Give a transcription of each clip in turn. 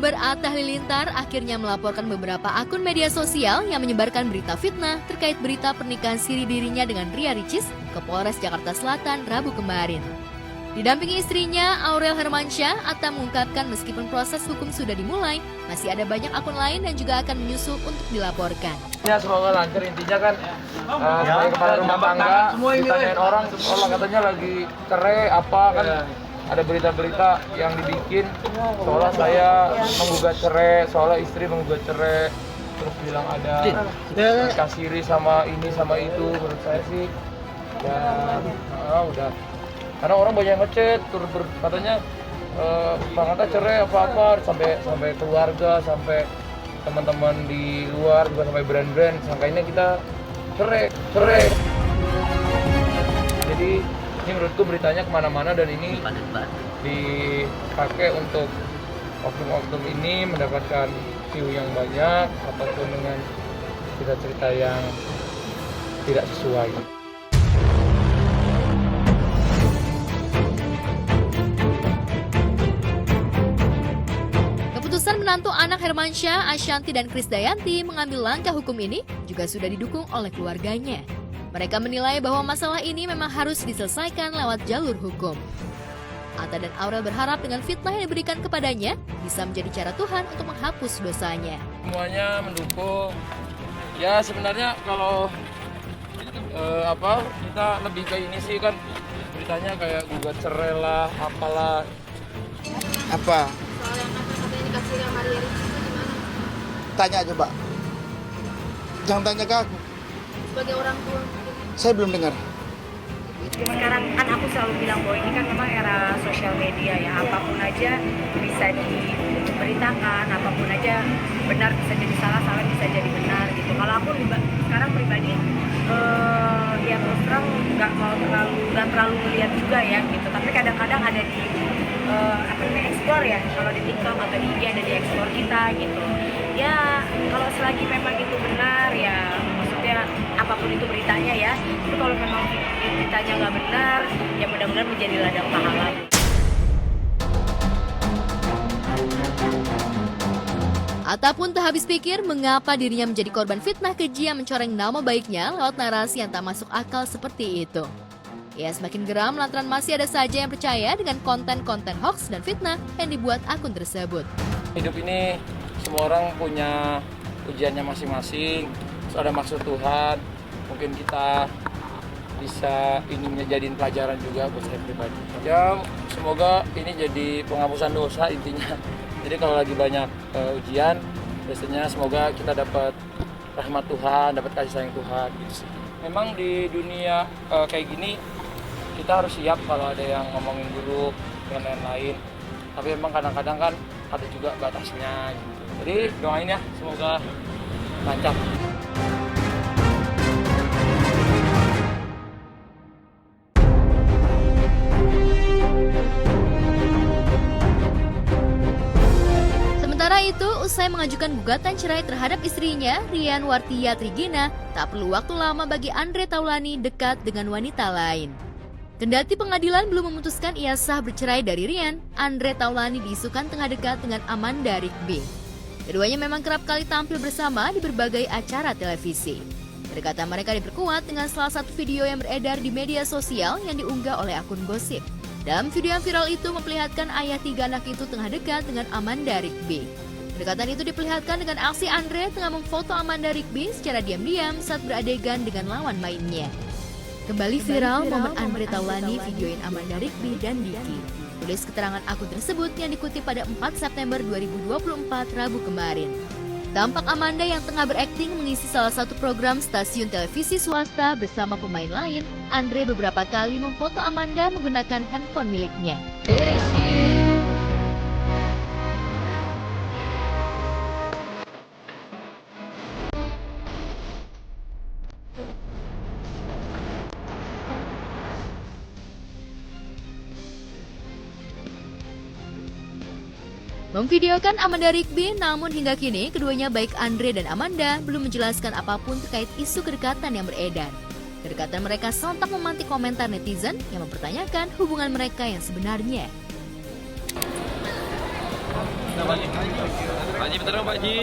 YouTuber Atta Halilintar akhirnya melaporkan beberapa akun media sosial yang menyebarkan berita fitnah terkait berita pernikahan siri dirinya dengan Ria Ricis ke Polres Jakarta Selatan Rabu kemarin. Didampingi istrinya, Aurel Hermansyah, Atta mengungkapkan meskipun proses hukum sudah dimulai, masih ada banyak akun lain yang juga akan menyusul untuk dilaporkan. Ya semoga lancar, intinya kan sebagai kepala rumah tangga ditanyain orang katanya lagi cerai apa kan. Ada berita-berita yang dibikin seolah saya menggugat cerai, seolah istri menggugat cerai, terus bilang ada kasiri sama ini sama itu. Menurut saya sih ya udah, karena orang banyak yang ngechat terus katanya Bang Atta cerai apa sampai keluarga, sampai teman-teman di luar juga, sampai brand-brand sangkainnya kita cerai. Jadi ini menurutku beritanya kemana-mana dan ini dipakai untuk oknum-oknum ini mendapatkan view yang banyak ataupun dengan cerita-cerita yang tidak sesuai. Keputusan menantu anak Hermansyah, Ashanti dan Krisdayanti mengambil langkah hukum ini juga sudah didukung oleh keluarganya. Mereka menilai bahwa masalah ini memang harus diselesaikan lewat jalur hukum. Atta dan Aurel berharap dengan fitnah yang diberikan kepadanya bisa menjadi cara Tuhan untuk menghapus dosanya. Semuanya mendukung. Ya sebenarnya kalau kita lebih ke ini sih kan beritanya kayak gugat cerai lah, apalah. Apa? Soal yang kata-kata yang dikasih sama Ria Ricis itu gimana? Tanya coba. Jangan tanya ke aku. Sebagai orang tua. Saya belum dengar. Sekarang kan aku selalu bilang bahwa ini kan memang era sosial media ya, apapun aja bisa diberitakan, apapun aja benar bisa jadi salah, salah bisa jadi benar gitu. Kalau aku sekarang pribadi ya terus terang nggak terlalu melihat juga ya gitu, tapi kadang-kadang ada di explore ya, kalau di TikTok atau di IG ada di explore kita gitu ya. Kalau selagi memang itu benar ya, maksudnya apapun itu beritanya ya, tapi kalau memang beritanya nggak benar ya mudah-mudahan menjadi ladang pahala. Atta pun tak habis pikir mengapa dirinya menjadi korban fitnah keji yang mencoreng nama baiknya lewat narasi yang tak masuk akal seperti itu. Ia semakin geram lantaran masih ada saja yang percaya dengan konten-konten hoax dan fitnah yang dibuat akun tersebut. Hidup ini semua orang punya ujiannya masing-masing, terus ada maksud Tuhan. Mungkin kita bisa ini jadiin pelajaran juga buat saya pribadi. Ya semoga ini jadi penghapusan dosa intinya. Jadi kalau lagi banyak ujian, biasanya semoga kita dapat rahmat Tuhan, dapat kasih sayang Tuhan gitu sih. Memang di dunia kayak gini kita harus siap kalau ada yang ngomongin buruk dan lain-lain. Tapi memang kadang-kadang kan ada juga batasnya gitu. Jadi doain ya, semoga lancar. Sementara itu, usai mengajukan gugatan cerai terhadap istrinya, Rian Wartia Trigina, tak perlu waktu lama bagi Andre Taulani dekat dengan wanita lain. Kendati pengadilan belum memutuskan ia sah bercerai dari Rian, Andre Taulani diisukan tengah dekat dengan Amanda Rigby. Keduanya memang kerap kali tampil bersama di berbagai acara televisi. Kedekatan mereka diperkuat dengan salah satu video yang beredar di media sosial yang diunggah oleh akun gosip. Dalam video yang viral itu memperlihatkan ayah 3 anak itu tengah dekat dengan Amanda Rigby. Kedekatan itu diperlihatkan dengan aksi Andre tengah memfoto Amanda Rigby secara diam-diam saat beradegan dengan lawan mainnya. Kembali viral momen Andre Taulani videoin Amanda Rigby dan Diki. Tulis keterangan akun tersebut yang dikutip pada 4 September 2024 Rabu kemarin. Tampak Amanda yang tengah berakting mengisi salah satu program stasiun televisi swasta bersama pemain lain. Andre beberapa kali memfoto Amanda menggunakan handphone miliknya. Memvideokan Amanda Rigby, namun hingga kini keduanya baik Andre dan Amanda belum menjelaskan apapun terkait isu kedekatan yang beredar. Kedekatan mereka sontak memantik komentar netizen yang mempertanyakan hubungan mereka yang sebenarnya. Pak Haji, bentar dong Pak Haji.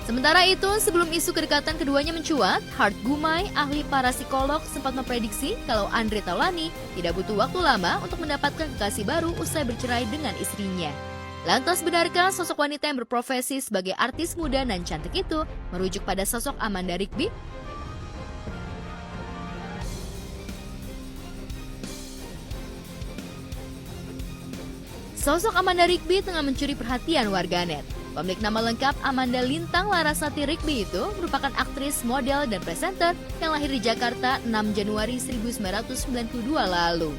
Sementara itu, sebelum isu kedekatan keduanya mencuat, Hart Gumai, ahli parapsikolog, sempat memprediksi kalau Andre Taulany tidak butuh waktu lama untuk mendapatkan kekasih baru usai bercerai dengan istrinya. Lantas benarkah sosok wanita yang berprofesi sebagai artis muda dan cantik itu merujuk pada sosok Amanda Rigby? Sosok Amanda Rigby tengah mencuri perhatian warganet. Pemilik nama lengkap Amanda Lintang Larasati Rigby itu merupakan aktris, model, dan presenter yang lahir di Jakarta 6 Januari 1992 lalu.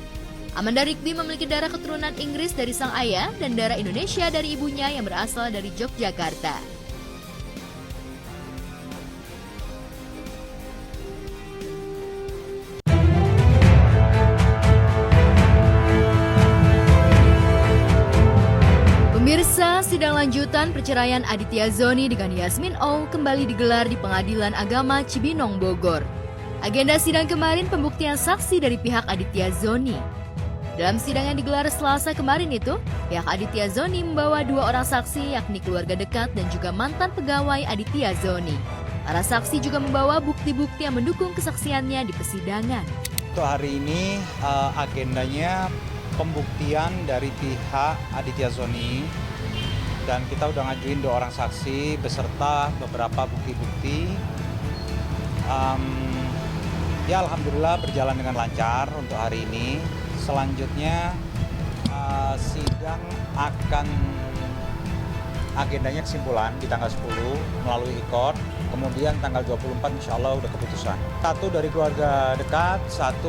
Amanda Rigby memiliki darah keturunan Inggris dari sang ayah dan darah Indonesia dari ibunya yang berasal dari Yogyakarta. Pemirsa, sidang lanjutan perceraian Aditya Zoni dengan Yasmin Oh kembali digelar di Pengadilan Agama Cibinong, Bogor. Agenda sidang kemarin pembuktian saksi dari pihak Aditya Zoni. Dalam sidang yang digelar Selasa kemarin itu, pihak Aditya Zoni membawa 2 orang saksi yakni keluarga dekat dan juga mantan pegawai Aditya Zoni. Para saksi juga membawa bukti-bukti yang mendukung kesaksiannya di persidangan. Untuk hari ini agendanya pembuktian dari pihak Aditya Zoni dan kita udah ngajuin 2 orang saksi beserta beberapa bukti-bukti. Ya alhamdulillah berjalan dengan lancar untuk hari ini. Selanjutnya sidang akan agendanya kesimpulan di tanggal 10 melalui e-court. Kemudian tanggal 24 insya Allah udah keputusan. 1 dari keluarga dekat, 1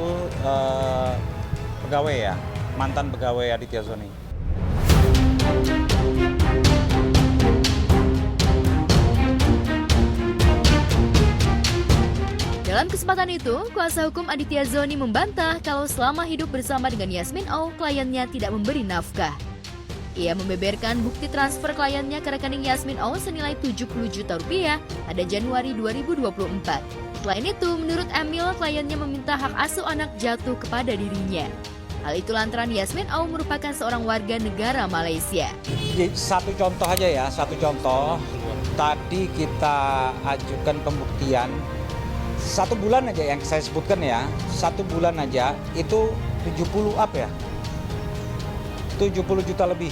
pegawai ya, mantan pegawai Aditya Zoni. Dalam kesempatan itu, kuasa hukum Aditya Zoni membantah kalau selama hidup bersama dengan Yasmin Oh, kliennya tidak memberi nafkah. Ia membeberkan bukti transfer kliennya ke rekening Yasmin Oh senilai 70 juta rupiah pada Januari 2024. Selain itu, menurut Emil, kliennya meminta hak asuh anak jatuh kepada dirinya. Hal itu lantaran Yasmin Oh merupakan seorang warga negara Malaysia. Satu contoh aja ya, satu contoh. Tadi kita ajukan pembuktian 1 bulan aja yang saya sebutkan ya, 1 bulan aja itu 70 up ya, 70 juta lebih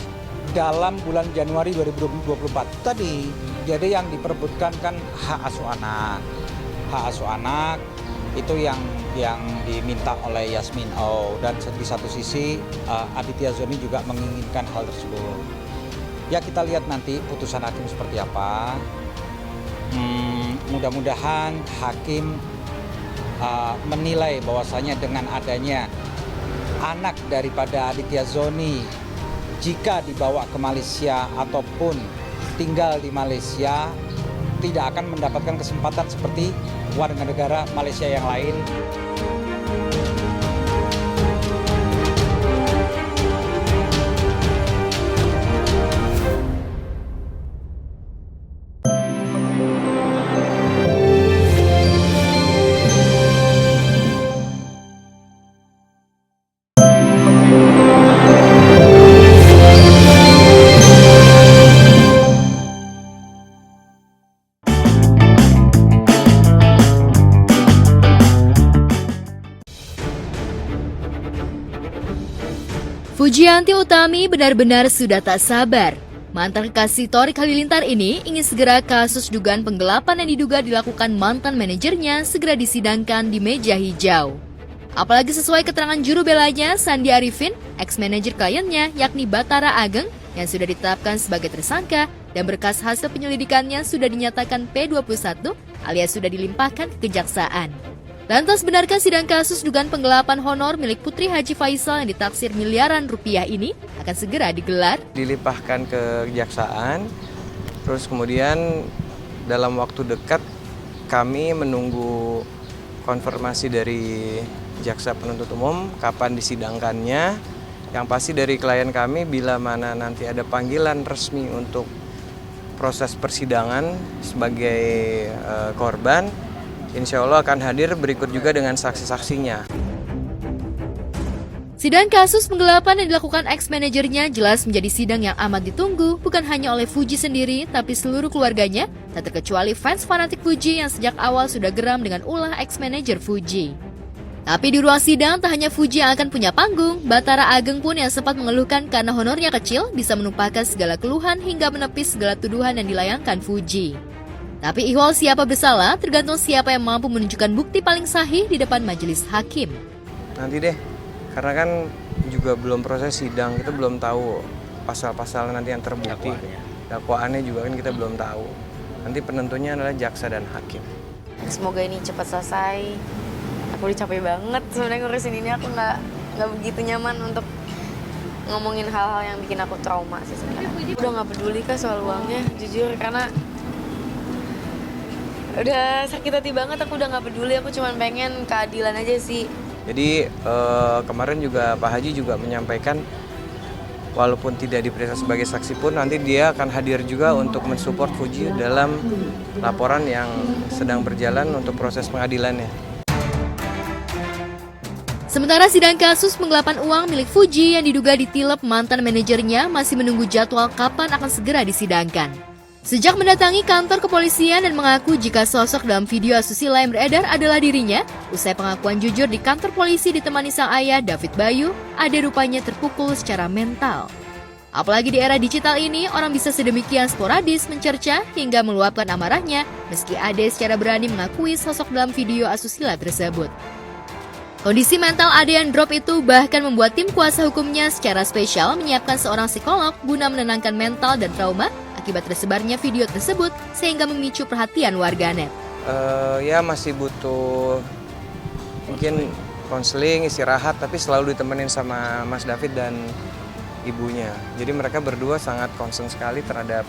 dalam bulan Januari 2024 tadi. Jadi yang diperebutkan kan hak asuh anak itu yang diminta oleh Yasmin Oh, dan di satu sisi Aditya Zoni juga menginginkan hal tersebut. Ya kita lihat nanti putusan hakim seperti apa. Mudah-mudahan hakim menilai bahwasanya dengan adanya anak daripada Aditya Zoni jika dibawa ke Malaysia ataupun tinggal di Malaysia tidak akan mendapatkan kesempatan seperti warga negara Malaysia yang lain. Fujianti Utami benar-benar sudah tak sabar. Mantan kekasih Torik Halilintar ini ingin segera kasus dugaan penggelapan yang diduga dilakukan mantan manajernya segera disidangkan di meja hijau. Apalagi sesuai keterangan juru belanya, Sandi Arifin, ex-manajer kliennya yakni Batara Ageng yang sudah ditetapkan sebagai tersangka dan berkas hasil penyelidikannya sudah dinyatakan P21 alias sudah dilimpahkan ke kejaksaan. Lantas benarkah sidang kasus dugaan penggelapan honor milik Putri Haji Faisal yang ditaksir miliaran rupiah ini akan segera digelar? Dilimpahkan ke kejaksaan, terus kemudian dalam waktu dekat kami menunggu konfirmasi dari jaksa penuntut umum kapan disidangkannya. Yang pasti dari klien kami bila mana nanti ada panggilan resmi untuk proses persidangan sebagai korban, insya Allah akan hadir berikut juga dengan saksi-saksinya. Sidang kasus penggelapan yang dilakukan ex-manajernya jelas menjadi sidang yang amat ditunggu bukan hanya oleh Fuji sendiri, tapi seluruh keluarganya, tak terkecuali fans fanatik Fuji yang sejak awal sudah geram dengan ulah ex-manajer Fuji. Tapi di ruang sidang tak hanya Fuji yang akan punya panggung, Bathara Ageng pun yang sempat mengeluhkan karena honornya kecil bisa menumpahkan segala keluhan hingga menepis segala tuduhan yang dilayangkan Fuji. Tapi ihwal siapa bersalah tergantung siapa yang mampu menunjukkan bukti paling sahih di depan majelis hakim. Nanti deh, karena kan juga belum proses sidang, kita belum tahu pasal-pasal nanti yang terbukti. Dakwaannya juga kan kita belum tahu. Nanti penentunya adalah jaksa dan hakim. Semoga ini cepat selesai. Aku udah capek banget sebenarnya ngurusin ini. Aku nggak begitu nyaman untuk ngomongin hal-hal yang bikin aku trauma sih sebenarnya. Udah nggak peduli kah soal uangnya, jujur, karena udah sakit hati banget. Aku udah nggak peduli. Aku cuma pengen keadilan aja sih. Jadi kemarin juga Pak Haji juga menyampaikan walaupun tidak diperiksa sebagai saksi pun nanti dia akan hadir juga untuk mensupport Fuji dalam laporan yang sedang berjalan untuk proses pengadilannya. Sementara sidang kasus penggelapan uang milik Fuji yang diduga ditilep mantan manajernya masih menunggu jadwal kapan akan segera disidangkan. Sejak mendatangi kantor kepolisian dan mengaku jika sosok dalam video asusila yang beredar adalah dirinya, usai pengakuan jujur di kantor polisi ditemani sang ayah David Bayu, Ade rupanya terpukul secara mental. Apalagi di era digital ini, orang bisa sedemikian sporadis mencerca hingga meluapkan amarahnya meski Ade secara berani mengakui sosok dalam video asusila tersebut. Kondisi mental Ade yang drop itu bahkan membuat tim kuasa hukumnya secara spesial menyiapkan seorang psikolog guna menenangkan mental dan trauma akibat tersebarnya video tersebut sehingga memicu perhatian warganet. Ya masih butuh mungkin konseling, istirahat, tapi selalu ditemenin sama Mas David dan ibunya. Jadi mereka berdua sangat concern sekali terhadap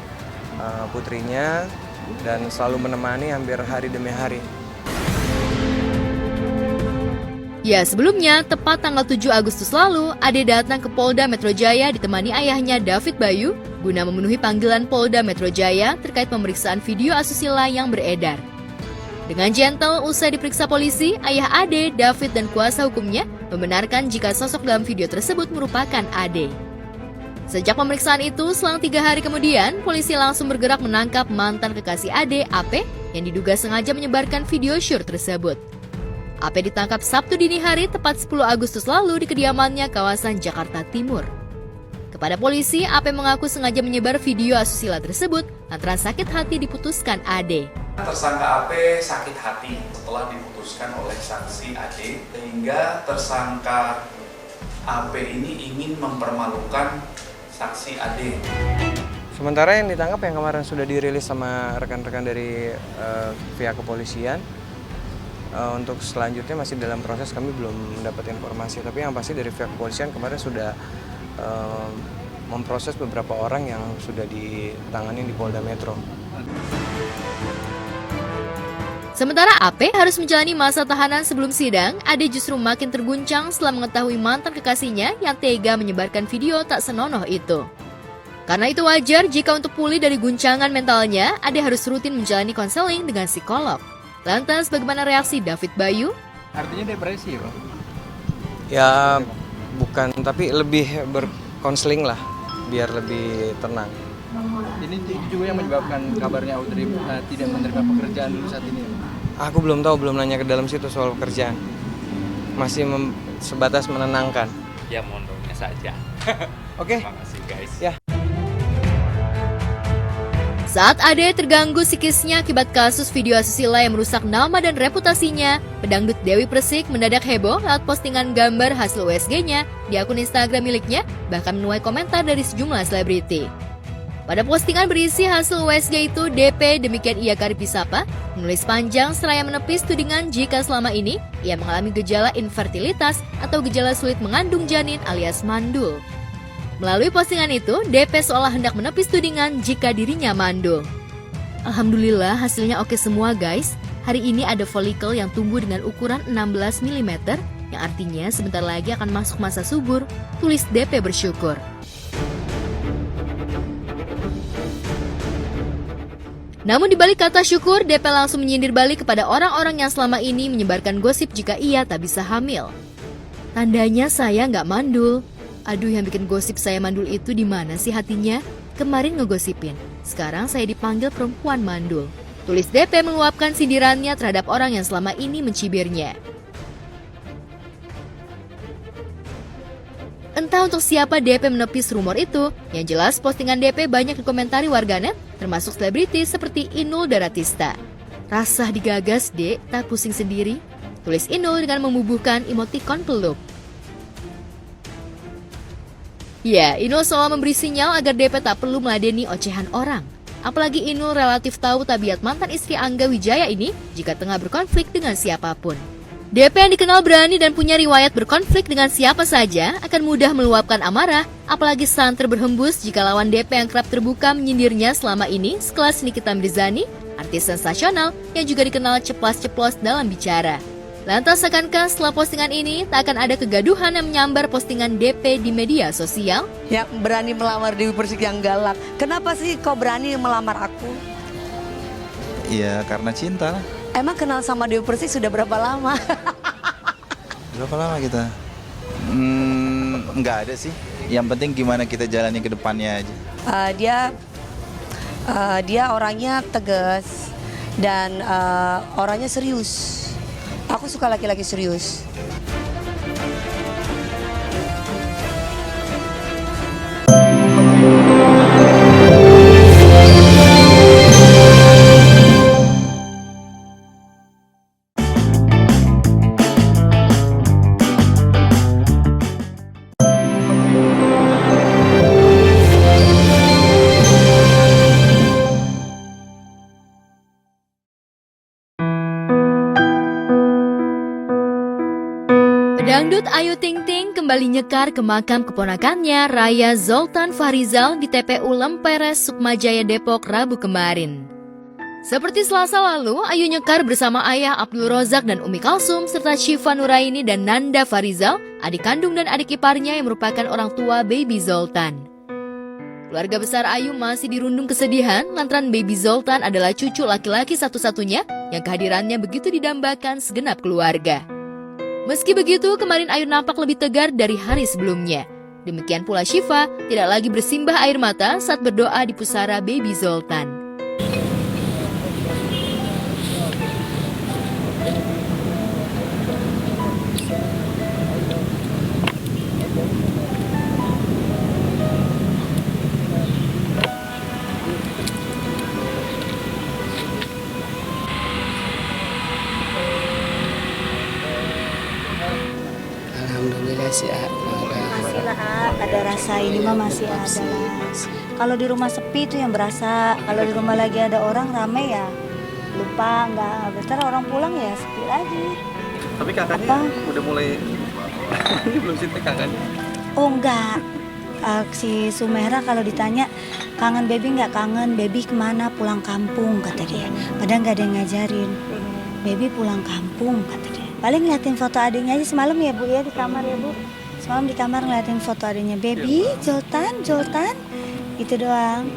putrinya dan selalu menemani hampir hari demi hari. Ya, sebelumnya, tepat tanggal 7 Agustus lalu, Ade datang ke Polda Metro Jaya ditemani ayahnya David Bayu guna memenuhi panggilan Polda Metro Jaya terkait pemeriksaan video asusila yang beredar. Dengan gentle, usai diperiksa polisi, ayah Ade, David, dan kuasa hukumnya membenarkan jika sosok dalam video tersebut merupakan Ade. Sejak pemeriksaan itu, selang 3 hari kemudian, polisi langsung bergerak menangkap mantan kekasih Ade, AP, yang diduga sengaja menyebarkan video syur tersebut. AP ditangkap Sabtu dini hari tepat 10 Agustus lalu di kediamannya kawasan Jakarta Timur. Kepada polisi, AP mengaku sengaja menyebar video asusila tersebut lantaran sakit hati diputuskan Ade. Tersangka AP sakit hati setelah diputuskan oleh saksi Ade sehingga tersangka AP ini ingin mempermalukan saksi Ade. Sementara yang ditangkap yang kemarin sudah dirilis sama rekan-rekan dari pihak kepolisian. Untuk selanjutnya masih dalam proses, kami belum mendapat informasi, tapi yang pasti dari pihak kepolisian kemarin sudah memproses beberapa orang yang sudah ditangani di Polda Metro. Sementara AP harus menjalani masa tahanan sebelum sidang, Ade justru makin terguncang setelah mengetahui mantan kekasihnya yang tega menyebarkan video tak senonoh itu. Karena itu wajar jika untuk pulih dari guncangan mentalnya, Ade harus rutin menjalani konseling dengan psikolog. Lantas bagaimana reaksi David Bayu? Artinya depresi, Pak? Ya bukan, tapi lebih berkonseling lah, biar lebih tenang. Ini juga yang menyebabkan kabarnya Audrey tidak menerima pekerjaan dulu saat ini. Aku belum tahu, belum nanya ke dalam situ soal pekerjaan. Masih sebatas menenangkan. Ya mondoknya saja. Oke. Terima kasih guys. Ya. Saat Ade terganggu psikisnya akibat kasus video asusila yang merusak nama dan reputasinya, pedangdut Dewi Persik mendadak heboh lewat postingan gambar hasil USG-nya di akun Instagram miliknya, bahkan menuai komentar dari sejumlah selebriti. Pada postingan berisi hasil USG itu, DP demikian ia Karip disapa, menulis panjang seraya menepis tudingan jika selama ini ia mengalami gejala infertilitas atau gejala sulit mengandung janin alias mandul. Melalui postingan itu, DP seolah hendak menepis tudingan jika dirinya mandul. Alhamdulillah hasilnya oke semua guys. Hari ini ada folikel yang tumbuh dengan ukuran 16 mm, yang artinya sebentar lagi akan masuk masa subur, tulis DP bersyukur. Namun di balik kata syukur, DP langsung menyindir balik kepada orang-orang yang selama ini menyebarkan gosip jika ia tak bisa hamil. Tandanya saya nggak mandul. Aduh, yang bikin gosip saya mandul itu di mana sih hatinya? Kemarin ngegosipin, sekarang saya dipanggil perempuan mandul. Tulis DP meluapkan sindirannya terhadap orang yang selama ini mencibirnya. Entah untuk siapa DP menepis rumor itu, yang jelas postingan DP banyak dikomentari warganet, termasuk selebriti seperti Inul Daratista. Rasah digagas, Dek, tak pusing sendiri? Tulis Inul dengan membubuhkan emotikon peluk. Ya, Inul seolah memberi sinyal agar DP tak perlu meladeni ocehan orang. Apalagi Inul relatif tahu tabiat mantan istri Angga Wijaya ini jika tengah berkonflik dengan siapapun. DP yang dikenal berani dan punya riwayat berkonflik dengan siapa saja akan mudah meluapkan amarah, apalagi santer berhembus jika lawan DP yang kerap terbuka menyindirnya selama ini sekelas Nikita Mirzani, artis sensasional yang juga dikenal ceplas-ceplos dalam bicara. Lantas akankah setelah postingan ini tak akan ada kegaduhan yang menyambar postingan DP di media sosial? Yang berani melamar Dewi Persik yang galak. Kenapa sih kau berani melamar aku? Iya, karena cinta lah. Emang kenal sama Dewi Persik sudah berapa lama? Berapa lama kita? Nggak ada sih. Yang penting gimana kita jalani ke depannya aja. Dia orangnya tegas dan orangnya serius. Aku suka laki-laki serius. Dangdut Ayu Ting Ting kembali nyekar ke makam keponakannya Raya Zoltan Fahrizal di TPU Lemperes, Sukmajaya, Depok, Rabu kemarin. Seperti Selasa lalu, Ayu nyekar bersama ayah Abdul Rozak dan Umi Kalsum serta Syifa Nuraini dan Nanda Fahrizal, adik kandung dan adik iparnya yang merupakan orang tua Baby Zoltan. Keluarga besar Ayu masih dirundung kesedihan lantaran Baby Zoltan adalah cucu laki-laki satu-satunya yang kehadirannya begitu didambakan segenap keluarga. Meski begitu, kemarin Ayu nampak lebih tegar dari hari sebelumnya. Demikian pula Syifa tidak lagi bersimbah air mata saat berdoa di pusara Baby Zoltan. Alhamdulillah sih, masih lah, ada rasa ini mah masih ada lah. Kalau di rumah sepi itu yang berasa, kalau di rumah lagi ada orang rame ya lupa, nggak bentar orang pulang ya sepi lagi. Tapi kakaknya udah mulai belum sih kakaknya? Oh enggak, si Sumera kalau ditanya kangen baby nggak, kangen baby kemana, pulang kampung kata dia. Padahal nggak ada yang ngajarin, baby pulang kampung kata dia. Paling ngeliatin foto adiknya aja semalam ya Bu ya di kamar ya Bu. Semalam di kamar ngeliatin foto adiknya, baby, Zoltan, itu doang.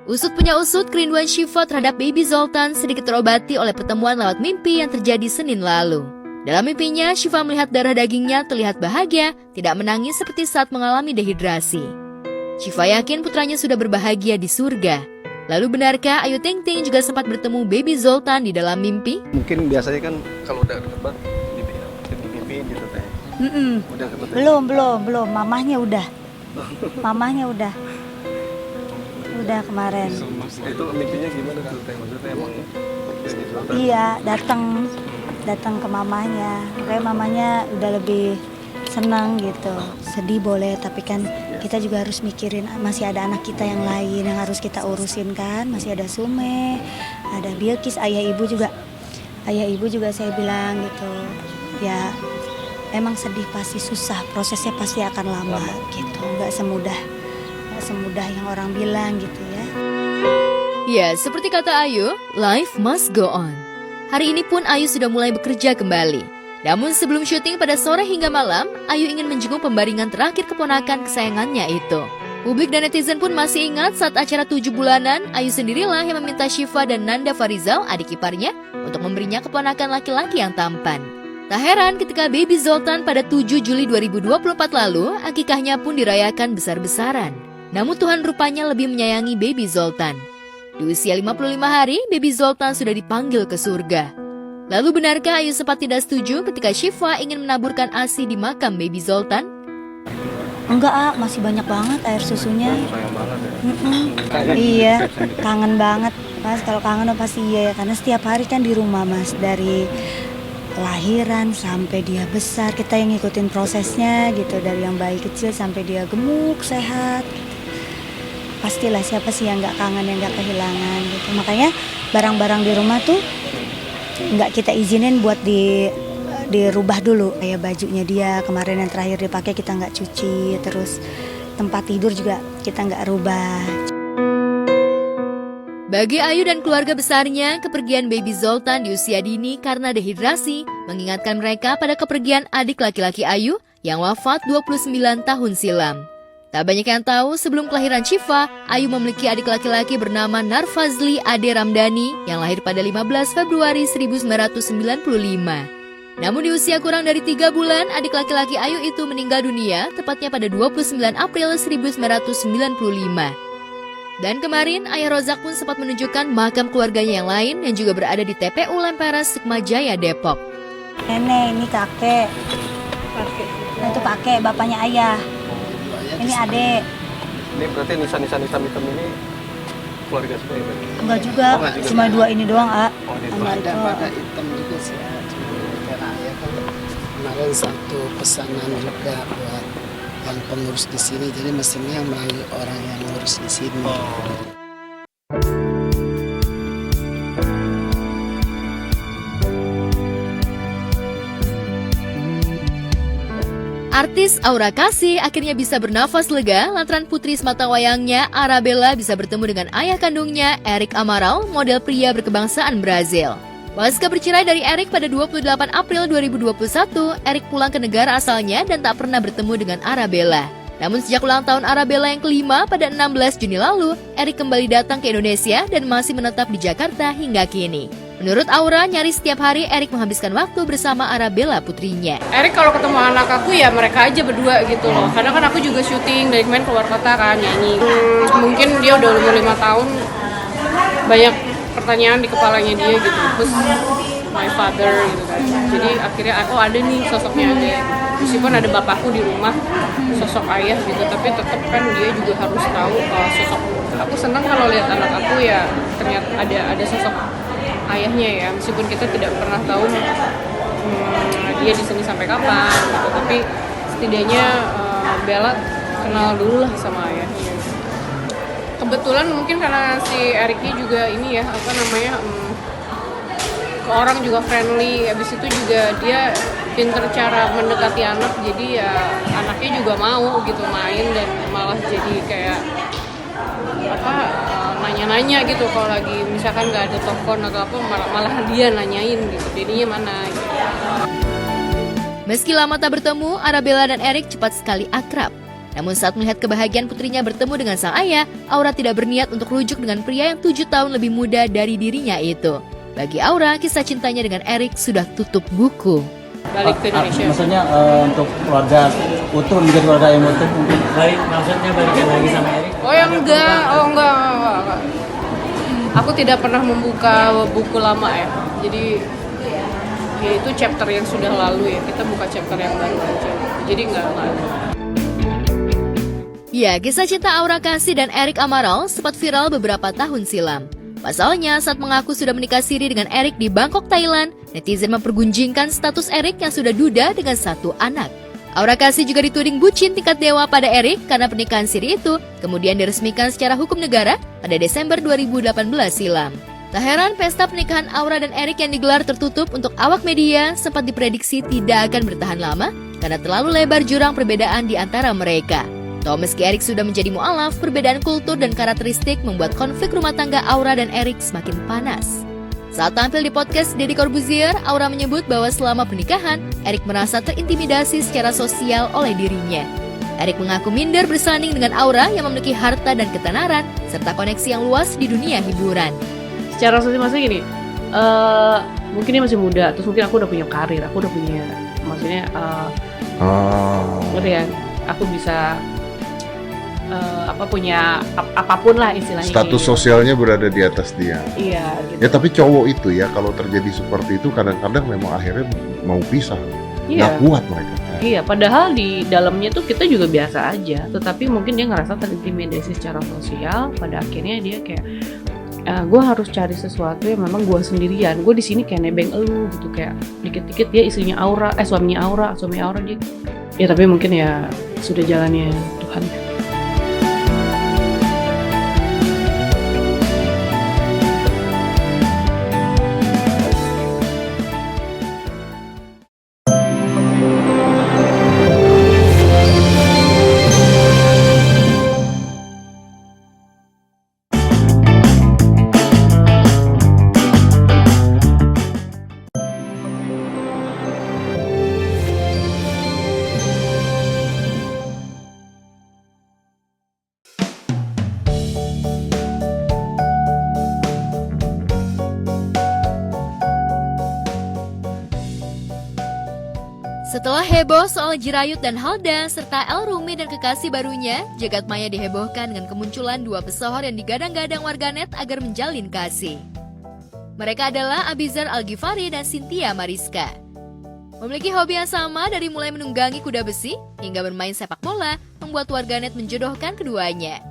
Usut punya usut, kerinduan Syifa terhadap Baby Zoltan sedikit terobati oleh pertemuan lewat mimpi yang terjadi Senin lalu. Dalam mimpinya, Syifa melihat darah dagingnya terlihat bahagia, tidak menangis seperti saat mengalami dehidrasi. Syifa yakin putranya sudah berbahagia di surga. Lalu benarkah Ayu Ting Ting juga sempat bertemu Baby Zoltan di dalam mimpi? Mungkin biasanya kan kalau udah ketebak di mimpi gitu teh. Udah ketebak. Belum, mamahnya udah. Udah kemarin. Itu mimpinya gimana tuh teh? Maksudnya emang Iya, datang ke mamanya. Kayak mamanya udah lebih senang gitu. Sedih boleh, tapi kan kita juga harus mikirin masih ada anak kita yang lain yang harus kita urusin kan. Masih ada Sume, ada Bilkis, ayah ibu juga saya bilang gitu. Ya emang sedih, pasti susah, prosesnya pasti akan lama gitu. Nggak semudah yang orang bilang gitu ya. Ya, seperti kata Ayu, life must go on. Hari ini pun Ayu sudah mulai bekerja kembali. Namun sebelum syuting pada sore hingga malam, Ayu ingin menjenguk pembaringan terakhir keponakan kesayangannya itu. Publik dan netizen pun masih ingat saat acara 7 bulanan, Ayu sendirilah yang meminta Syifa dan Nanda Farizal, adik iparnya, untuk memberinya keponakan laki-laki yang tampan. Tak heran ketika baby Zoltan pada 7 Juli 2024 lalu, akikahnya pun dirayakan besar-besaran. Namun Tuhan rupanya lebih menyayangi baby Zoltan. Di usia 55 hari, baby Zoltan sudah dipanggil ke surga. Lalu benarkah Ayu sempat tidak setuju ketika Syifa ingin menaburkan ASI di makam baby Zoltan? Enggak, masih banyak banget air susunya. Iya, kangen banget. Mas, kalau kangen pasti iya ya, karena setiap hari kan di rumah Mas, dari lahiran sampai dia besar, kita yang ngikutin prosesnya gitu, dari yang bayi kecil sampai dia gemuk, sehat. Pastilah siapa sih yang nggak kangen, yang nggak kehilangan gitu. Makanya barang-barang di rumah tuh nggak kita izinin buat dirubah dulu, kayak bajunya dia kemarin yang terakhir dipakai kita nggak cuci, terus tempat tidur juga kita nggak rubah. Bagi Ayu dan keluarga besarnya, kepergian baby Zoltan di usia dini karena dehidrasi mengingatkan mereka pada kepergian adik laki-laki Ayu yang wafat 29 tahun silam. Tak banyak yang tahu, sebelum kelahiran Syifa, Ayu memiliki adik laki-laki bernama Narfazli Ade Ramdhani yang lahir pada 15 Februari 1995. Namun di usia kurang dari 3 bulan, adik laki-laki Ayu itu meninggal dunia, tepatnya pada 29 April 1995. Dan kemarin, Ayah Rozak pun sempat menunjukkan makam keluarganya yang lain yang juga berada di TPU Lempera, Sukmajaya, Depok. Nenek, ini kakek. Nah, itu kakek, bapaknya ayah. Ini adek. Ini berarti nisan-nisan hitam-hitam ini keluarga semua ya? Enggak juga, cuma 2 ini doang, A. Ada hitam juga sih. Kemarin satu pesanan juga buat yang pengurus di sini, jadi mesinnya melalui orang yang ngurus di sini. Artis Aura Kasih akhirnya bisa bernafas lega lantaran putri sematawayangnya Arabella bisa bertemu dengan ayah kandungnya Eric Amaral, model pria berkebangsaan Brazil. Pasca bercerai dari Eric pada 28 April 2021, Eric pulang ke negara asalnya dan tak pernah bertemu dengan Arabella. Namun sejak ulang tahun Arabella yang kelima pada 16 Juni lalu, Eric kembali datang ke Indonesia dan masih menetap di Jakarta hingga kini. Menurut Aura, nyaris setiap hari Eric menghabiskan waktu bersama Arabella putrinya. Eric kalau ketemu anak aku ya mereka aja berdua gitu loh. Kadang kan aku juga syuting dari kemarin keluar kota kan nyanyi. Mungkin dia udah umur 5 tahun, banyak pertanyaan di kepalanya dia gitu, terus my father gitu kan. Jadi akhirnya aku ada nih sosoknya ada. Meskipun ada bapakku di rumah, sosok ayah gitu, tapi tetap kan dia juga harus tahu sosok. Aku senang kalau lihat anak aku ya ternyata ada sosok ayahnya ya, meskipun kita tidak pernah tahu dia di sini sampai kapan gitu, tapi setidaknya Bella kenal dulu lah sama ayahnya. Kebetulan mungkin karena si Eriknya juga ini ya, apa namanya, ke orang juga friendly, habis itu juga dia pinter cara mendekati anak, jadi ya anaknya juga mau gitu main dan malah jadi kayak apa nanya-nanya gitu kalau lagi misalkan nggak ada telepon atau apa, malah dia nanyain gitu, jadinya mana gitu. Meski lama tak bertemu, Arabella dan Eric cepat sekali akrab. Namun saat melihat kebahagiaan putrinya bertemu dengan sang ayah, Aura tidak berniat untuk rujuk dengan pria yang 7 tahun lebih muda dari dirinya itu. Bagi Aura, kisah cintanya dengan Eric sudah tutup buku. Balik ke Indonesia. Maksudnya untuk keluarga utuh, menjadi keluarga yang utuh mungkin. Baik, maksudnya balikan lagi sama Eric? Oh ya enggak. Aku tidak pernah membuka buku lama ya. Jadi ya itu chapter yang sudah lalu ya. Kita buka chapter yang baru aja. Jadi enggak ada. Ya, kisah cinta Aura Kasih dan Eric Amaral sempat viral beberapa tahun silam. Pasalnya, saat mengaku sudah menikah siri dengan Eric di Bangkok, Thailand, netizen mempergunjingkan status Eric yang sudah duda dengan 1 anak. Aura Kasih juga dituding bucin tingkat dewa pada Eric karena pernikahan siri itu kemudian diresmikan secara hukum negara pada Desember 2018 silam. Tak heran pesta pernikahan Aura dan Eric yang digelar tertutup untuk awak media sempat diprediksi tidak akan bertahan lama karena terlalu lebar jurang perbedaan di antara mereka. Toh meski Eric sudah menjadi mu'alaf, perbedaan kultur dan karakteristik membuat konflik rumah tangga Aura dan Eric semakin panas. Saat tampil di podcast Deddy Corbuzier, Aura menyebut bahwa selama pernikahan, Eric merasa terintimidasi secara sosial oleh dirinya. Erik mengaku minder bersanding dengan Aura yang memiliki harta dan ketenaran, serta koneksi yang luas di dunia hiburan. Secara sosial maksudnya gini, mungkin dia masih muda, terus mungkin aku udah punya karir, aku udah punya, maksudnya, ngerti ya, aku bisa punya apapun lah istilahnya. Status sosialnya berada di atas dia. Iya. Gitu. Ya tapi cowok itu ya kalau terjadi seperti itu kadang-kadang memang akhirnya mau pisah, nggak kuat mereka. Iya, padahal di dalamnya tuh kita juga biasa aja, tetapi mungkin dia ngerasa terintimidasi secara sosial. Pada akhirnya dia kayak, gue harus cari sesuatu yang memang gue sendirian. Gue di sini kayak nebeng elu gitu, kayak dikit-dikit dia istrinya Aura, suami Aura dia. Ya tapi mungkin ya sudah jalannya Tuhan. Setelah heboh soal Jirayut dan Halda serta El Rumi dan kekasih barunya, jagat maya dihebohkan dengan kemunculan dua pesohor yang digadang-gadang warganet agar menjalin kasih. Mereka adalah Abizar Al-Ghifari dan Cynthia Mariska. Memiliki hobi yang sama dari mulai menunggangi kuda besi hingga bermain sepak bola, membuat warganet menjodohkan keduanya.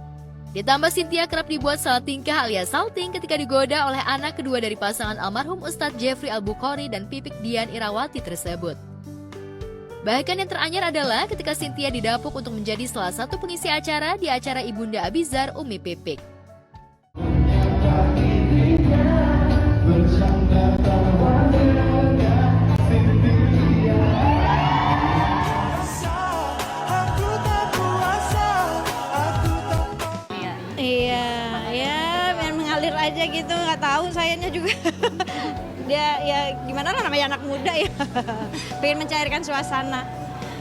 Ditambah Cynthia kerap dibuat salah tingkah alias salting ketika digoda oleh anak kedua dari pasangan almarhum Ustadz Jeffrey Al-Bukhari dan Pipik Dian Irawati tersebut. Bahkan yang teranyar adalah ketika Cynthia didapuk untuk menjadi salah satu pengisi acara di acara Ibunda Abizar, Umi Pipik. Iya, main mengalir aja gitu, nggak tahu sayanya juga. Dia ya gimana lah, namanya anak muda ya, pengen mencairkan suasana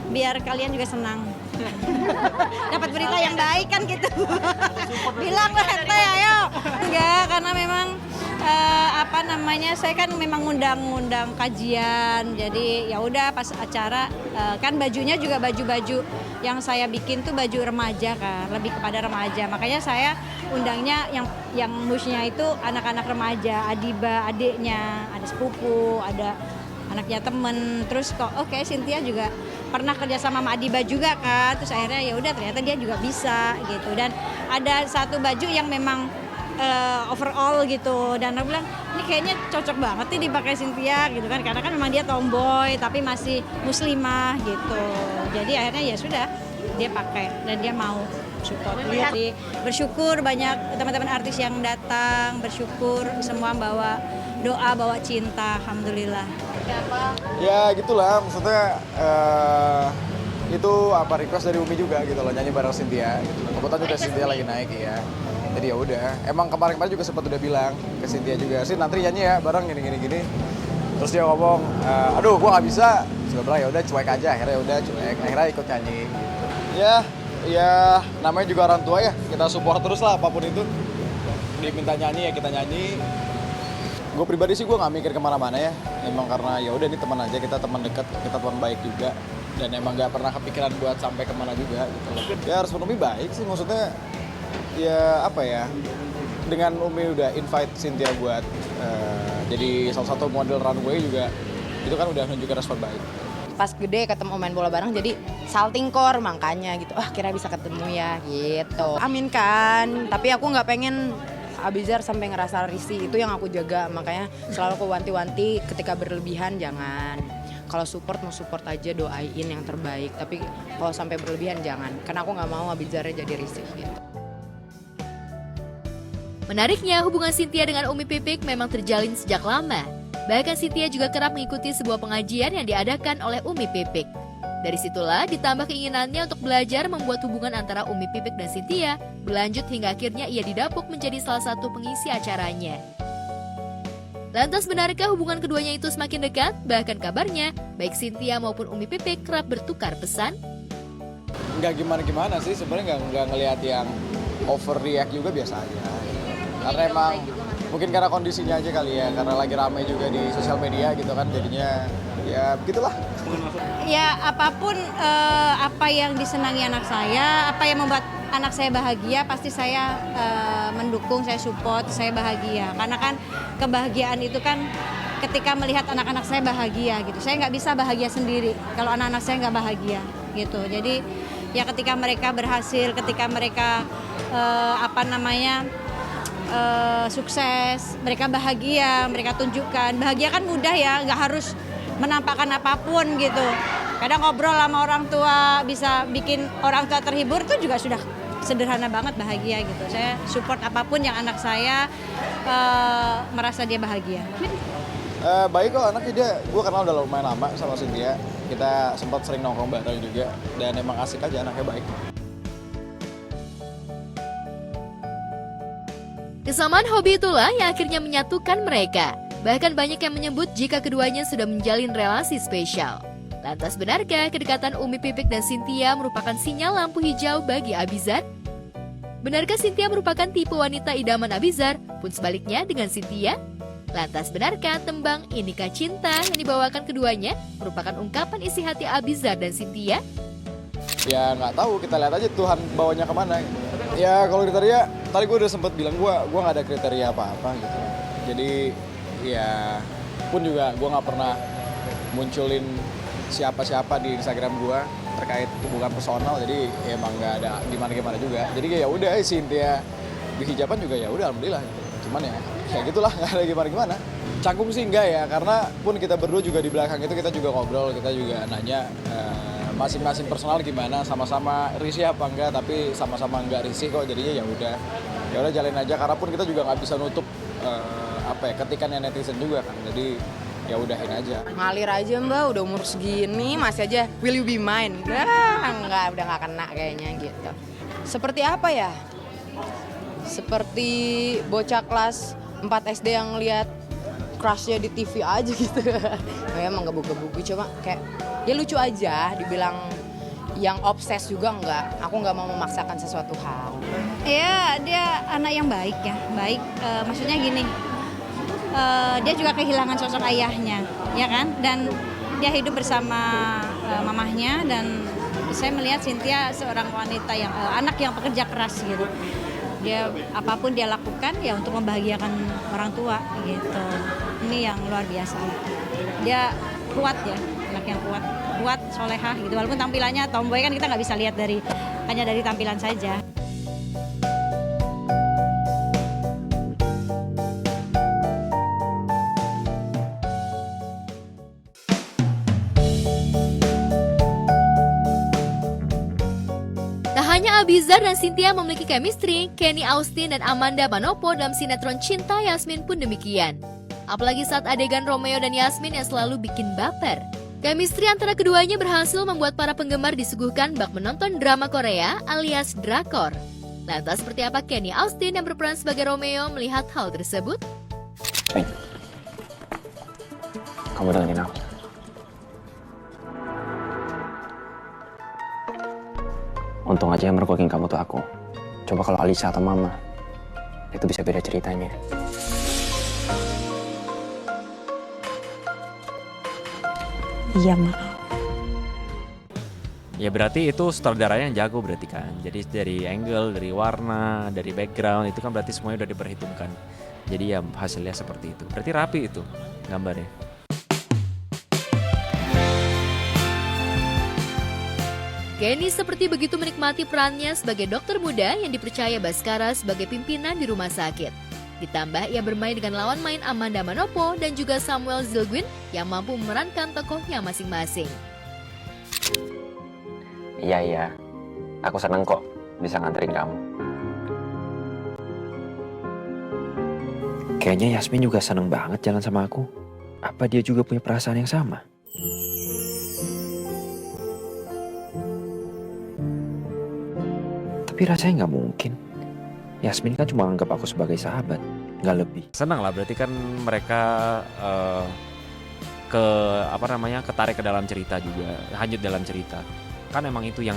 biar kalian juga senang. Dapat berita yang baik kan gitu. Bilang lah teh ayo. Enggak, karena memang saya kan memang ngundang kajian. Jadi ya udah pas acara kan bajunya juga baju-baju yang saya bikin tuh baju remaja kan, lebih kepada remaja. Makanya saya undangnya yang musnya itu anak-anak remaja, Adiba adiknya, ada sepupu, ada anaknya temen. Terus kok oke, Cynthia juga pernah kerja sama Adiba juga kan. Terus akhirnya ya udah ternyata dia juga bisa gitu. Dan ada satu baju yang memang overall gitu, dan aku bilang ini kayaknya cocok banget nih dipakai Cynthia gitu kan, karena kan memang dia tomboy tapi masih muslimah gitu. Jadi akhirnya ya sudah dia pakai dan dia mau support. Jadi bersyukur banyak teman-teman artis yang datang, bersyukur semua bawa doa, bawa cinta, alhamdulillah. Ya gitulah, maksudnya itu request dari Umi juga gitu loh, nyanyi bareng Cynthia gitu. Kebetulan juga Cynthia lagi naik ya. Jadi ya udah, emang kemarin juga sempat udah bilang ke Cynthia juga sih, nanti nyanyi ya bareng gini. Terus dia ngomong, aduh gua nggak bisa. Terus gue bilang ya udah cuek aja, akhirnya udah cuek, akhirnya ikut nyanyi. Ya namanya juga orang tua ya, kita support terus lah apapun itu. Dia minta nyanyi ya kita nyanyi. Gue pribadi sih gue nggak mikir kemana-mana ya, emang karena ya udah ini teman aja, kita teman dekat, kita teman baik juga. Dan emang nggak pernah kepikiran buat sampai kemana juga gitu loh. Ya harus Umi baik sih, maksudnya ya apa ya, dengan Umi udah invite Cynthia buat jadi salah satu model runway juga, itu kan udah nunjukin respon baik. Pas gede ketemu main bola bareng jadi salting core, makanya gitu, kira bisa ketemu ya gitu. Amin kan, tapi aku nggak pengen Abizar sampai ngerasa risih, itu yang aku jaga, makanya selalu aku wanti-wanti ketika berlebihan jangan. Kalau mau support aja, doain yang terbaik, tapi kalau sampai berlebihan jangan, karena aku nggak mau Abizarnya jadi risih gitu. Menariknya, hubungan Cynthia dengan Umi Pipik memang terjalin sejak lama. Bahkan Cynthia juga kerap mengikuti sebuah pengajian yang diadakan oleh Umi Pipik. Dari situlah ditambah keinginannya untuk belajar membuat hubungan antara Umi Pipik dan Cynthia berlanjut hingga akhirnya ia didapuk menjadi salah satu pengisi acaranya. Lantas benarkah hubungan keduanya itu semakin dekat? Bahkan kabarnya, baik Cynthia maupun Umi Pipik kerap bertukar pesan. nggak gimana-gimana sih sebenarnya, nggak ngelihat yang overreact juga, biasa aja. Karena emang mungkin karena kondisinya aja kali ya, karena lagi ramai juga di sosial media gitu kan, jadinya ya begitulah. Ya apapun apa yang disenangi anak saya, apa yang membuat anak saya bahagia, pasti saya mendukung, saya support, saya bahagia. Karena kan kebahagiaan itu kan ketika melihat anak-anak saya bahagia gitu. Saya nggak bisa bahagia sendiri kalau anak-anak saya nggak bahagia gitu. Jadi ya ketika mereka berhasil, ketika mereka sukses, mereka bahagia, mereka tunjukkan. Bahagia kan mudah ya, nggak harus menampakkan apapun gitu. Kadang ngobrol sama orang tua, bisa bikin orang tua terhibur, itu juga sudah sederhana banget bahagia gitu. Saya support apapun yang anak saya merasa dia bahagia. Baik kok anaknya, dia, gue kenal udah lumayan lama sama Cynthia. Kita sempat sering nongkrong bareng juga, dan emang asik aja, anaknya baik. Kesamaan hobi itulah yang akhirnya menyatukan mereka. Bahkan banyak yang menyebut jika keduanya sudah menjalin relasi spesial. Lantas benarkah kedekatan Umi Pipik dan Cynthia merupakan sinyal lampu hijau bagi Abizar? Benarkah Cynthia merupakan tipe wanita idaman Abizar, pun sebaliknya dengan Cynthia? Lantas benarkah tembang Inikah Cinta yang dibawakan keduanya merupakan ungkapan isi hati Abizar dan Cynthia? Ya nggak tahu, kita lihat aja Tuhan bawanya kemana. Ya kalau kriteria, tadi gue udah sempet bilang gue nggak ada kriteria apa-apa gitu. Jadi ya pun juga gue nggak pernah munculin siapa-siapa di Instagram gue terkait hubungan personal, jadi ya emang nggak ada gimana-gimana juga. Jadi ya udah Cynthia di hijaban juga ya udah alhamdulillah. Cuman ya gitulah, nggak ada gimana-gimana. Canggung sih enggak ya, karena pun kita berdua juga di belakang itu kita juga ngobrol, kita juga nanya masing-masing personal gimana, sama-sama risih apa enggak, tapi sama-sama enggak risih kok, jadinya ya udah jalin aja, karena pun kita juga nggak bisa nutup ketikannya netizen juga kan, jadi ya udahin aja. Ngalir aja Mbak, udah umur segini masih aja will you be mine? Udah nggak kena kayaknya gitu. Seperti apa ya? Seperti bocah kelas 4 SD yang lihat crush-nya di TV aja gitu. Emang gebuk-gebuk, cuma kayak ya lucu aja, dibilang yang obses juga enggak. Aku nggak mau memaksakan sesuatu hal. Ya dia anak yang baik ya, baik. Maksudnya gini, dia juga kehilangan sosok ayahnya, ya kan? Dan dia hidup bersama mamahnya, dan saya melihat Cynthia seorang wanita yang anak yang pekerja keras gitu. Dia apapun dia lakukan ya untuk membahagiakan orang tua gitu. Ini yang luar biasa. Dia kuat ya, anak yang kuat, solehah gitu. Walaupun tampilannya tomboy kan kita nggak bisa lihat hanya dari tampilan saja. Hanya Abizar dan Cynthia memiliki chemistry, Kenny Austin dan Amanda Manopo dalam sinetron Cinta Yasmin pun demikian. Apalagi saat adegan Romeo dan Yasmin yang selalu bikin baper. Chemistry antara keduanya berhasil membuat para penggemar disuguhkan bak menonton drama Korea alias drakor. Lantas seperti apa Kenny Austin yang berperan sebagai Romeo melihat hal tersebut? Hey, kamu dengerin aku. Untung aja yang mergokin kamu tuh aku. Coba kalau Alisa atau Mama, itu bisa beda ceritanya. Iya, Ma. Ya berarti itu sutradaranya yang jago berarti kan. Jadi dari angle, dari warna, dari background, itu kan berarti semuanya udah diperhitungkan. Jadi ya hasilnya seperti itu. Berarti rapi itu gambarnya. Kenny seperti begitu menikmati perannya sebagai dokter muda yang dipercaya Baskara sebagai pimpinan di rumah sakit. Ditambah ia bermain dengan lawan main Amanda Manopo dan juga Samuel Zilguin yang mampu memerankan tokohnya masing-masing. Iya, aku seneng kok bisa nganterin kamu. Kayaknya Yasmin juga seneng banget jalan sama aku. Apa dia juga punya perasaan yang sama? Tapi rasanya nggak mungkin. Yasmin kan cuma anggap aku sebagai sahabat, nggak lebih. Senang lah, berarti kan mereka ketarik ke dalam cerita juga, hanyut dalam cerita. Kan emang itu yang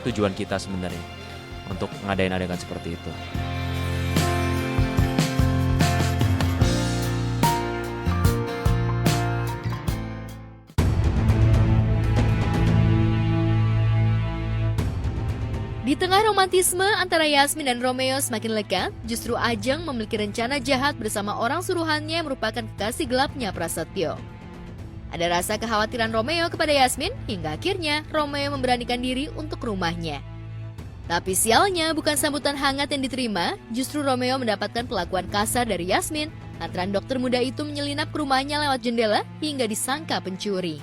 tujuan kita sebenarnya untuk ngadain adegan seperti itu. Di tengah romantisme antara Yasmin dan Romeo semakin lekat, justru Ajeng memiliki rencana jahat bersama orang suruhannya yang merupakan kekasih gelapnya Prasetyo. Ada rasa kekhawatiran Romeo kepada Yasmin hingga akhirnya Romeo memberanikan diri untuk ke rumahnya. Tapi sialnya bukan sambutan hangat yang diterima, justru Romeo mendapatkan perlakuan kasar dari Yasmin lantaran dokter muda itu menyelinap ke rumahnya lewat jendela hingga disangka pencuri.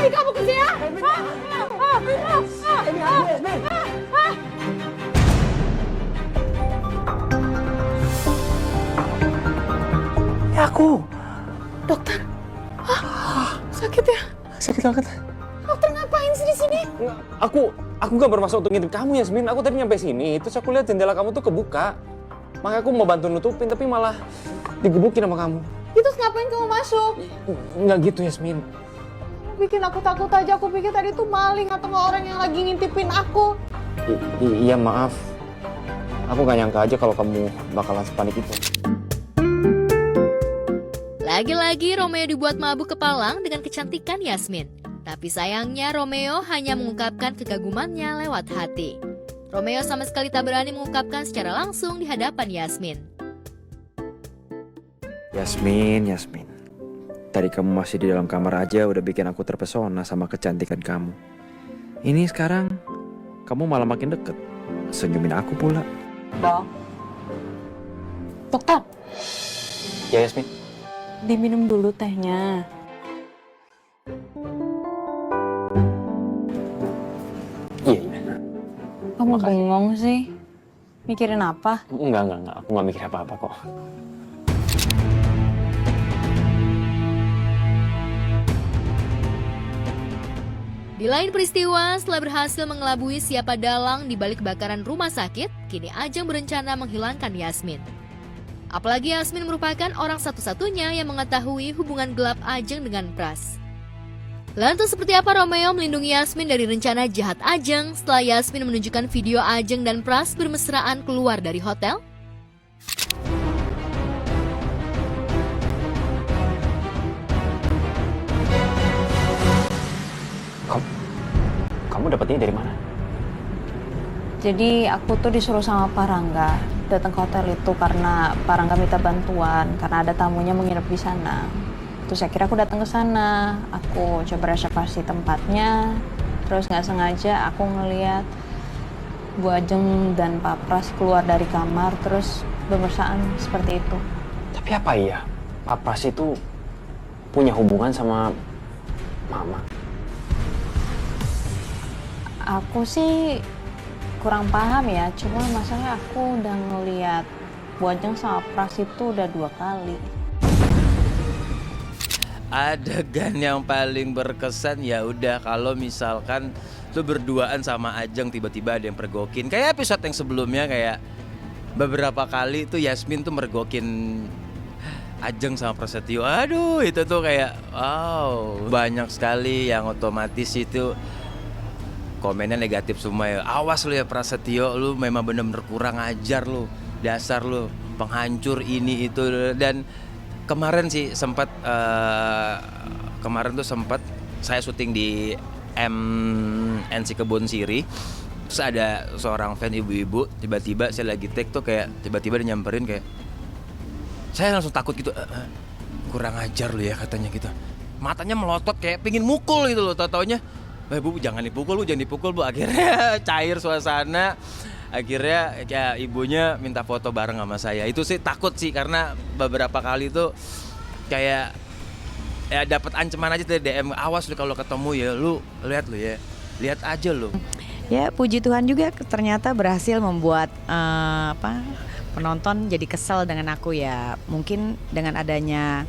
Kamu ke sini? Ya aku. Dokter. Sakit ya? Sakit banget. Dokter ngapain sih di sini? Aku gak bermaksud untuk ngintip kamu, Yasmin. Aku tadi nyampe sini, terus aku lihat jendela kamu tuh kebuka. Makanya aku mau bantu nutupin, tapi malah digebukin sama kamu. Terus ngapain kamu masuk? Nggak gitu, Yasmin. Bikin aku takut aja, aku pikir tadi tuh maling atau nggak orang yang lagi ngintipin aku. Iya, maaf. Aku gak nyangka aja kalau kamu bakalan sepanik itu. Lagi-lagi Romeo dibuat mabuk kepalang dengan kecantikan Yasmin. Tapi sayangnya Romeo hanya mengungkapkan kekagumannya lewat hati. Romeo sama sekali tak berani mengungkapkan secara langsung di hadapan Yasmin. Yasmin. Tadi kamu masih di dalam kamar aja udah bikin aku terpesona sama kecantikan kamu. Ini sekarang kamu malah makin deket. Senyumin aku pula. Dok. Dokter, Ya, Yasmin. diminum dulu tehnya. Iya. Kamu bengong sih? Mikirin apa? Enggak. Aku gak mikir apa-apa kok. Di lain peristiwa, setelah berhasil mengelabui siapa dalang di balik kebakaran rumah sakit, kini Ajeng berencana menghilangkan Yasmin. Apalagi Yasmin merupakan orang satu-satunya yang mengetahui hubungan gelap Ajeng dengan Pras. Lantas seperti apa Romeo melindungi Yasmin dari rencana jahat Ajeng setelah Yasmin menunjukkan video Ajeng dan Pras bermesraan keluar dari hotel? Kamu dapetnya dari mana? Jadi aku tuh disuruh sama Pak Rangga datang ke hotel itu karena Pak Rangga minta bantuan karena ada tamunya menginap di sana. Terus akhirnya aku datang ke sana, aku coba reservasi tempatnya, terus nggak sengaja aku ngeliat Bu Ajeng dan Pak Pras keluar dari kamar terus bermesraan seperti itu. Tapi apa iya Pak Pras itu punya hubungan sama Mama? Aku sih kurang paham ya, cuma masalahnya aku udah ngeliat Bu Ajeng sama Pras itu udah 2 kali. Adegan yang paling berkesan ya udah kalau misalkan lu berduaan sama Ajeng tiba-tiba ada yang pergokin. Kayak episode yang sebelumnya kayak beberapa kali tuh Yasmin tuh mergokin Ajeng sama Prasetyo. Aduh itu tuh kayak wow, banyak sekali yang otomatis itu komennya negatif semua ya. Awas lu ya Prasetyo, lu memang bener-bener kurang ajar lu. Dasar lu penghancur ini itu. Dan kemarin sih sempat saya syuting di MNC Kebon Siri. Terus ada seorang fan ibu-ibu tiba-tiba saya lagi take tuh kayak tiba-tiba dia nyamperin kayak saya langsung takut gitu. Kurang ajar lu ya katanya gitu. Matanya melotot kayak pingin mukul gitu loh, tau-taunya Bu jangan dipukul Bu. Akhirnya cair suasana. Akhirnya kayak ibunya minta foto bareng sama saya. Itu sih takut sih karena beberapa kali tuh kayak ya dapat ancaman aja dari DM, awas lu kalau ketemu ya lu lihat aja lu. Ya puji Tuhan juga ternyata berhasil membuat penonton jadi kesel dengan aku ya. Mungkin dengan adanya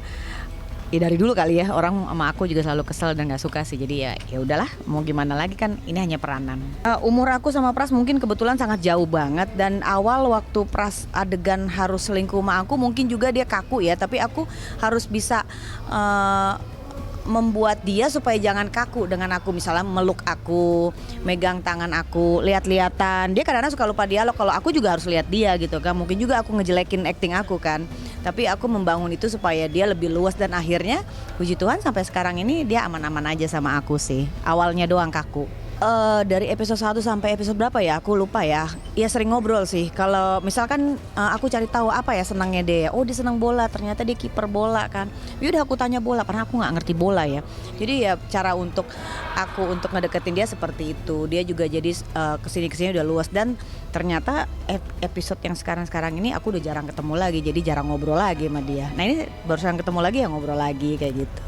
Ya dari dulu kali ya, orang sama aku juga selalu kesel dan gak suka sih. Jadi ya udahlah, mau gimana lagi kan, ini hanya peranan. Umur aku sama Pras mungkin kebetulan sangat jauh banget. Dan awal waktu Pras adegan harus selingkuh sama aku, mungkin juga dia kaku ya. Tapi aku harus bisa membuat dia supaya jangan kaku dengan aku, misalnya meluk aku, megang tangan aku, lihat-lihatan. Dia kadang-kadang suka lupa dialog, kalau aku juga harus lihat dia gitu kan. Mungkin juga aku ngejelekin acting aku kan. Tapi aku membangun itu supaya dia lebih luas, dan akhirnya puji Tuhan sampai sekarang ini dia aman-aman aja sama aku sih. Awalnya doang kaku. Dari episode 1 sampai episode berapa ya, aku lupa ya. Ya sering ngobrol sih. Kalau misalkan aku cari tahu apa ya senangnya dia. Oh, dia senang bola, ternyata dia kiper bola kan. Ya udah aku tanya bola karena aku nggak ngerti bola ya. Jadi ya cara untuk aku untuk ngedeketin dia seperti itu. Dia juga jadi kesini udah luas, dan ternyata episode yang sekarang ini aku udah jarang ketemu lagi. Jadi jarang ngobrol lagi sama dia. Nah ini barusan ketemu lagi ya ngobrol lagi kayak gitu.